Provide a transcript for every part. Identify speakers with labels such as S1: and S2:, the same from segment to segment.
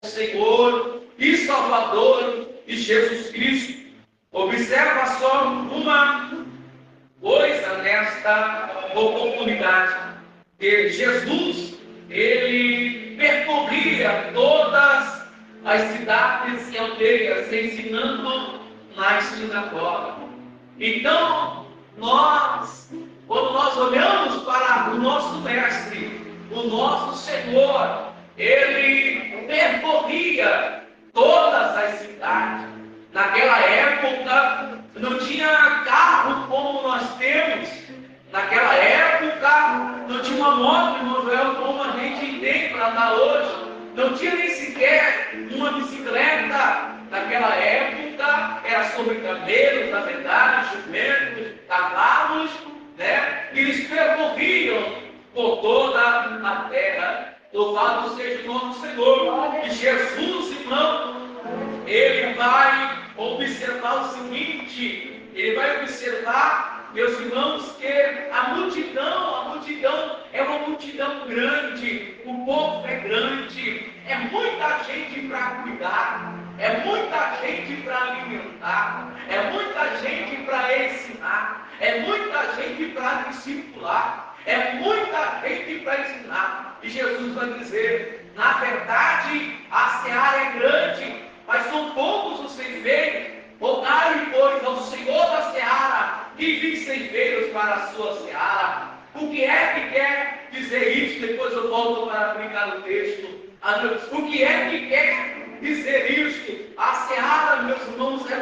S1: Senhor e Salvador de Jesus Cristo. Observa só uma coisa nesta oportunidade, que Jesus, ele percorria todas as cidades e aldeias ensinando na sinagoga. Então, quando nós olhamos para o nosso mestre, o nosso Senhor, ele percorria todas as cidades. Naquela época não tinha carro como nós temos. Naquela época não tinha uma moto, irmão Joel, como a gente tem para andar hoje. Não tinha nem sequer uma bicicleta. Naquela época era sobre camelos, na verdade, jumentos, cavalos, né? E eles percorriam por toda a terra. Louvado seja o nome do Senhor. E Jesus, irmão, ele vai observar o seguinte: ele vai observar, meus irmãos, que a multidão é uma multidão grande, o povo é grande, é muita gente para cuidar, é muita gente para alimentar, é muita gente para ensinar, é muita gente para discipular, é muita gente para ensinar. E Jesus vai dizer: na verdade, a seara é grande, mas são poucos os ceifeiros. Rogai, pois, ao Senhor da seara que envie ceifeiros para a sua seara. O que é que quer dizer isso? Depois eu volto para aplicar o texto. O que é que quer dizer isso? A seara, meus irmãos, é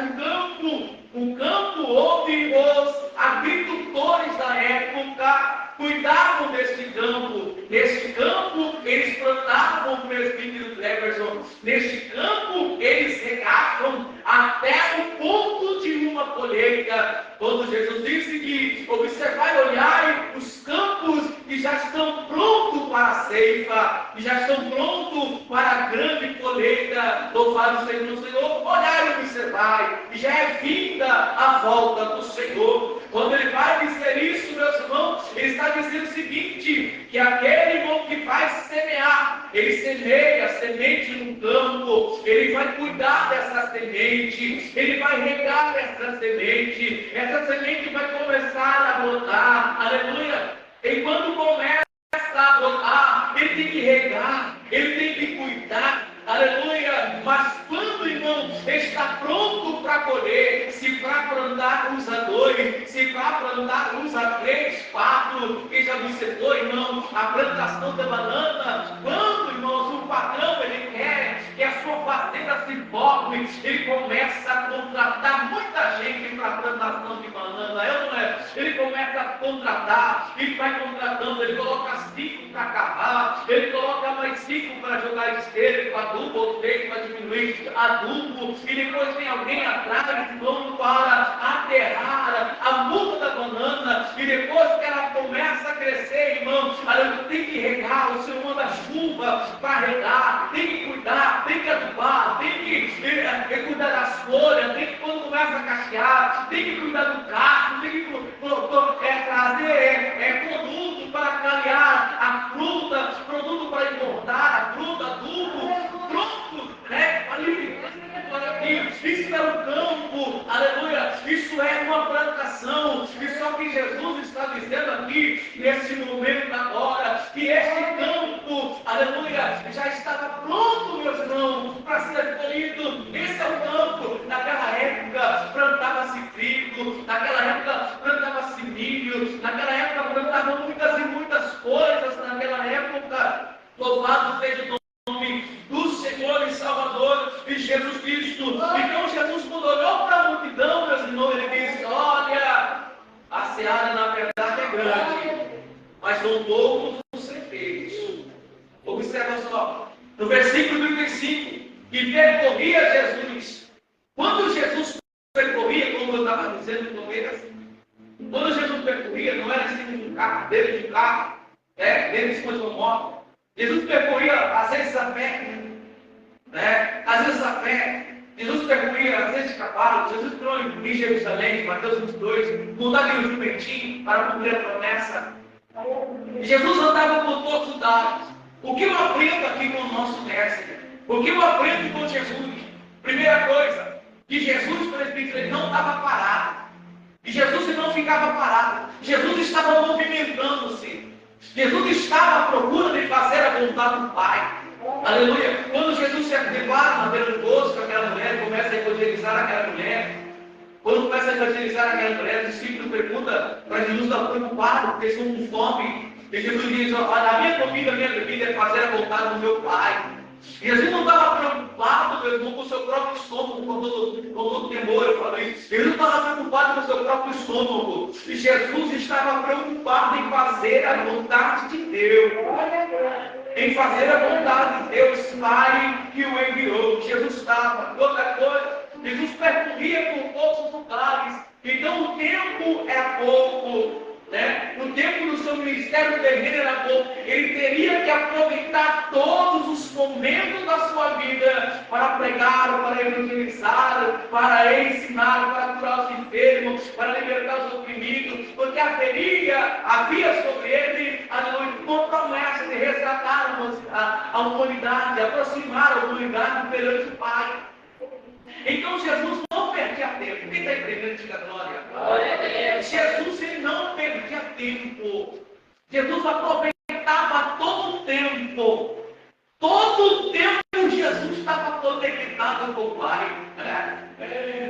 S1: um campo onde os agricultores da época cuidavam deste campo. Neste campo, eles plantavam o presbítero Cleverson. Neste campo, eles regavam até o ponto de uma colheita. Quando Jesus disse que observai, olhai os campos que já estão prontos para a ceifa, que já estão prontos para a grande colheita. Louvado seja o Senhor. Olhai e observai, e já é vinda a volta do Senhor. Quando ele vai dizer isso, meus irmãos, ele está dizendo o seguinte: que aquele irmão que vai semear, ele semeia a semente no campo, ele vai cuidar dessa semente, ele vai regar essa semente vai começar a brotar, aleluia. E quando começa a brotar, ele tem que regar, ele tem que cuidar, aleluia. Mas quando, irmão, está pronto para colher, se para plantar usa 2, se para plantar usa 3, 4, quem já observou, irmão, a plantação da banana, quando, irmãos, o patrão ele quer que a sua fazenda se forme, ele começa a contratar muita gente para a plantação de banana, não é? Ele começa a contratar, ele vai contratando, ele coloca 5 para cavar, ele coloca mais 5 para jogar esteira, adubo ou 3 para diminuir adubo, e depois vem alguém atrás, vamos para aterrar a muda da banana, e depois que ela começa a crescer, irmão, tem que regar, o Senhor manda chuva para regar, tem que cuidar, tem que adubar, tem que cuidar das folhas, tem que, quando começa a cachear, tem que cuidar do cacho, tem que trazer produto para clarear a fruta, produto para engordar a fruta, adubo, pronto, né? Isso é um campo, aleluia. Isso é uma plantação. E só que Jesus está dizendo aqui, nesse momento agora, que este campo, aleluia, já estava pronto, meus irmãos, para ser colhido. Esse é o campo. Naquela época plantava-se trigo, naquela época plantava-se milho, naquela época plantavam muitas e muitas coisas. Naquela época, louvado seja o nome do Senhor e Salvador de Jesus Cristo. Então Jesus, quando olhou para a multidão, meus irmãos, ele disse: olha, a seara na verdade é grande, mas são poucos os ceifeiros. Observa só, no versículo 35, que percorria Jesus. Quando Jesus percorria, como eu estava dizendo no começo, quando Jesus percorria, não era assim de um carro, dentro de um carro, dentro de uma moto. Jesus percorria às vezes a pé, né? Às vezes a pé. Jesus percorria às vezes de cavalo. Jesus entrou em Jerusalém, Mateus 22, montado em um jumentinho para cumprir a promessa. Jesus andava por todos os lados. O que eu aprendo aqui com o nosso mestre? O que eu aprendo com Jesus? Primeira coisa, que Jesus, pelo Espírito, ele não estava parado. E Jesus ele não ficava parado. Jesus estava movimentando-se. Jesus estava à procura de fazer a vontade do Pai. Aleluia. Quando Jesus se depara na beira do poço com aquela mulher, começa a evangelizar aquela mulher. Quando começa a evangelizar aquela mulher, o discípulo pergunta para Jesus, está preocupado, porque eles estão com fome. E Jesus diz, a minha comida, a minha bebida é fazer a vontade do meu Pai. Jesus não estava preocupado, meu irmão, com o seu próprio estômago, com todo temor, eu falei. Jesus não estava preocupado com o seu próprio estômago. E Jesus estava preocupado em fazer a vontade de Deus. Em fazer a vontade de Deus, Pai, que o enviou. Jesus estava, outra coisa, Jesus percorria por todos os lugares. Então o tempo é pouco. No tempo do seu ministério terreno era pouco. Ele teria que aproveitar todos os momentos da sua vida para pregar, para evangelizar, para ensinar, para curar os enfermos, para libertar os oprimidos, porque havia sobre ele uma promessa de resgatar a humanidade, aproximar a humanidade perante o Pai. Então Jesus não perdia tempo. Quem está entendendo, diga glória. Jesus ele não perdia tempo. Jesus aproveitava todo o tempo. Todo o tempo Jesus estava conectado com o Pai.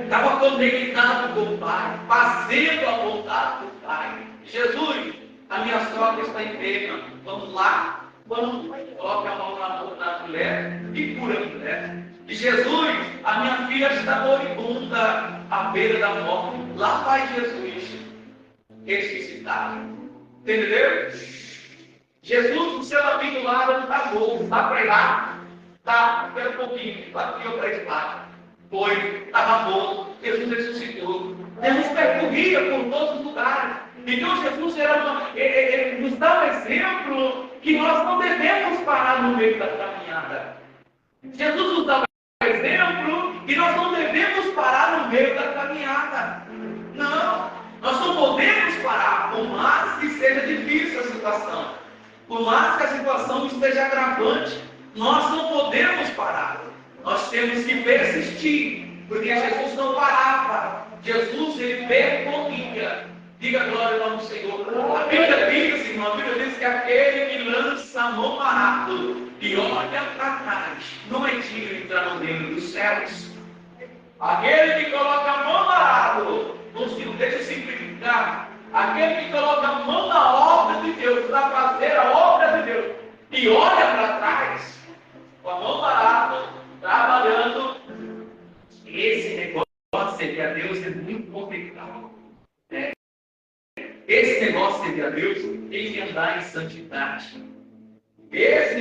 S1: Estava conectado com o Pai, fazendo a vontade do Pai. Jesus, a minha sogra está enferma. Vamos lá. Vamos, coloque a mão na mulher e cura a mulher. E Jesus, a minha filha está moribunda à beira da morte. Lá vai Jesus ressuscitado. Entendeu? Jesus, o seu amigo lá não está morto, está pregado. Está, espera um pouquinho, bateu para esse lado. Foi, estava morto, Jesus ressuscitou. Jesus percorria por todos os lugares. Então Jesus ele nos dá um exemplo que nós não devemos parar no meio da caminhada. Jesus nos dá um exemplo que nós não devemos parar no meio da caminhada. Não, nós não podemos parar, por mais que seja difícil a situação, por mais que a situação esteja agravante, nós não podemos parar. Nós temos que persistir, porque Jesus não parava. Jesus, ele percorria. Diga glória ao nome do Senhor. A Bíblia diz, irmão, a Bíblia diz que aquele que lança a mão barato e olha para trás, não é digno de entrar no reino dos céus. Aquele que coloca a mão barato, deixa eu simplificar, aquele que coloca a mão na obra de Deus, para fazer a obra de Deus, e olha para trás, com a mão barato, trabalhando, esse negócio seria Deus é muito complicado. Esse negócio seria Deus tem que andar em santidade. Esse